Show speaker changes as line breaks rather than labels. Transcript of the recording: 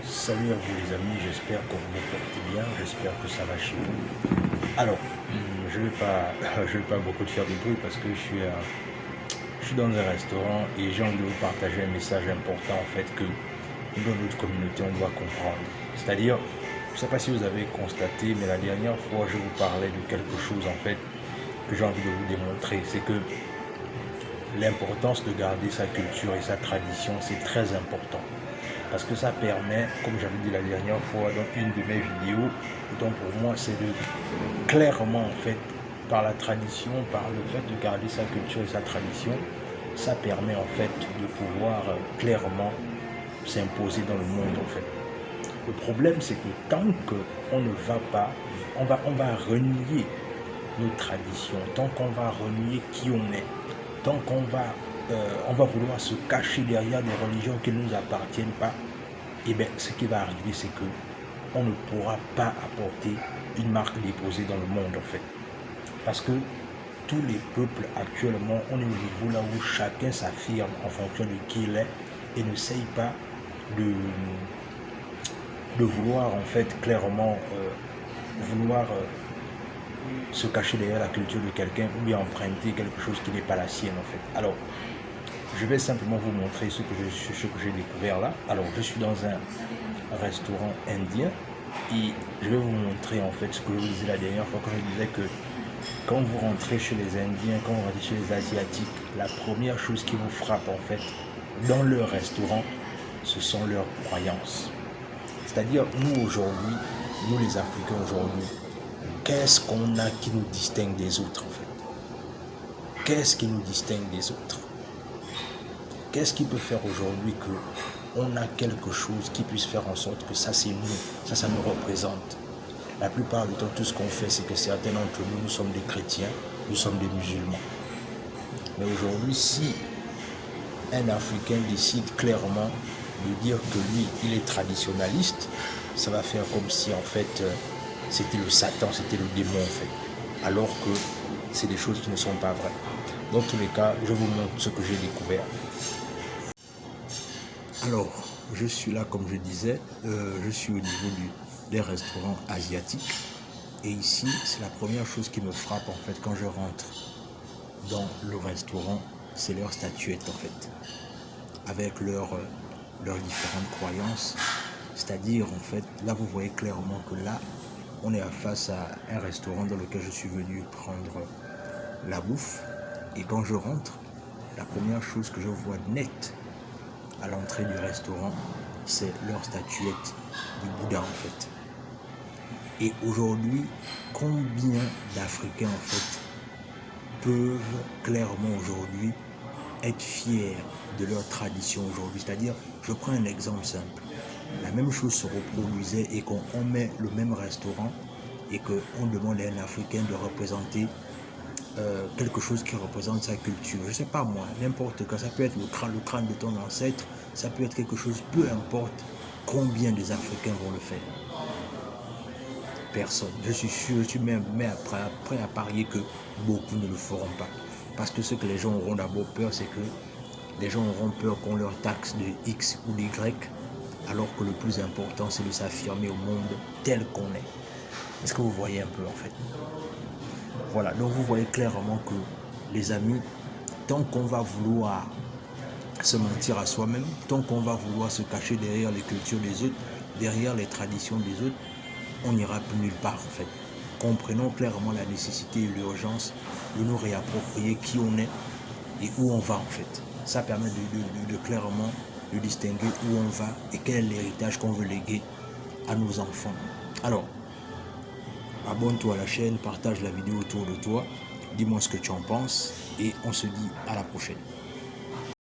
Salut à vous les amis, j'espère que vous vous portez bien, j'espère que ça va chez vous. Alors, je vais pas, je vais pas beaucoup de faire du bruit parce que je suis dans un restaurant et j'ai envie de vous partager un message important en fait que dans notre communauté on doit comprendre. C'est-à-dire, je ne sais pas si vous avez constaté, mais la dernière fois je vous parlais de quelque chose en fait que j'ai envie de vous démontrer, c'est que l'importance de garder sa culture et sa tradition, c'est très important. Parce que ça permet, comme j'avais dit la dernière fois dans une de mes vidéos, donc pour moi c'est de clairement en fait, par la tradition, par le fait de garder sa culture et sa tradition, ça permet en fait de pouvoir clairement s'imposer dans le monde en fait. Le problème c'est que tant qu'on ne va pas, on va renier nos traditions, tant qu'on va renier qui on est, tant on va vouloir se cacher derrière des religions qui ne nous appartiennent pas, et bien ce qui va arriver, c'est que on ne pourra pas apporter une marque déposée dans le monde en fait. Parce que tous les peuples actuellement, on est au niveau là où chacun s'affirme en fonction de qui il est et n'essaye pas de, de vouloir en fait clairement vouloir se cacher derrière la culture de quelqu'un ou bien emprunter quelque chose qui n'est pas la sienne en fait. Alors, je vais simplement vous montrer ce que j'ai découvert là. Alors, je suis dans un restaurant indien et je vais vous montrer en fait ce que je vous disais la dernière fois quand je disais que quand vous rentrez chez les Indiens, quand vous rentrez chez les Asiatiques, la première chose qui vous frappe en fait dans leur restaurant, ce sont leurs croyances. C'est-à-dire, nous aujourd'hui, nous les Africains aujourd'hui, qu'est-ce qu'on a qui nous distingue des autres en fait? Qu'est-ce qui nous distingue des autres? Qu'est-ce qui peut faire aujourd'hui qu'on a quelque chose qui puisse faire en sorte que ça c'est nous, ça nous représente? La plupart du temps, tout ce qu'on fait, c'est que certains d'entre nous, nous sommes des chrétiens, nous sommes des musulmans. Mais aujourd'hui, si un Africain décide clairement de dire que lui, il est traditionnaliste, ça va faire comme si en fait c'était le Satan, c'était le démon en fait. Alors que c'est des choses qui ne sont pas vraies. Dans tous les cas, je vous montre ce que j'ai découvert. Alors, je suis là, comme je disais, je suis au niveau des restaurants asiatiques. Et ici, c'est la première chose qui me frappe en fait quand je rentre dans le restaurant, c'est leur statuette en fait, avec leurs différentes croyances. C'est-à-dire en fait, là vous voyez clairement que là, on est face à un restaurant dans lequel je suis venu prendre la bouffe. Et quand je rentre, la première chose que je vois nette à l'entrée du restaurant, c'est leur statuette du Bouddha en fait. Et aujourd'hui, combien d'Africains en fait peuvent clairement aujourd'hui être fiers de leur tradition aujourd'hui? C'est-à-dire, je prends un exemple simple. La même chose se reproduisait et qu'on met le même restaurant et qu'on demande à un Africain de représenter quelque chose qui représente sa culture. Je ne sais pas moi, n'importe quoi. Ça peut être le crâne de ton ancêtre, ça peut être quelque chose, peu importe combien des Africains vont le faire. Personne. Je suis sûr, je suis même prêt à parier que beaucoup ne le feront pas. Parce que ce que les gens auront d'abord peur, c'est que les gens auront peur qu'on leur taxe de X ou d'Y, alors que le plus important, c'est de s'affirmer au monde tel qu'on est. Est-ce que vous voyez un peu en fait? Voilà, donc vous voyez clairement que, les amis, tant qu'on va vouloir se mentir à soi-même, tant qu'on va vouloir se cacher derrière les cultures des autres, derrière les traditions des autres, on n'ira plus nulle part en fait. Comprenons clairement la nécessité et l'urgence de nous réapproprier qui on est et où on va en fait. Ça permet de clairement de distinguer où on va et quel est l'héritage qu'on veut léguer à nos enfants. Alors, abonne-toi à la chaîne, partage la vidéo autour de toi, dis-moi ce que tu en penses et on se dit à la prochaine.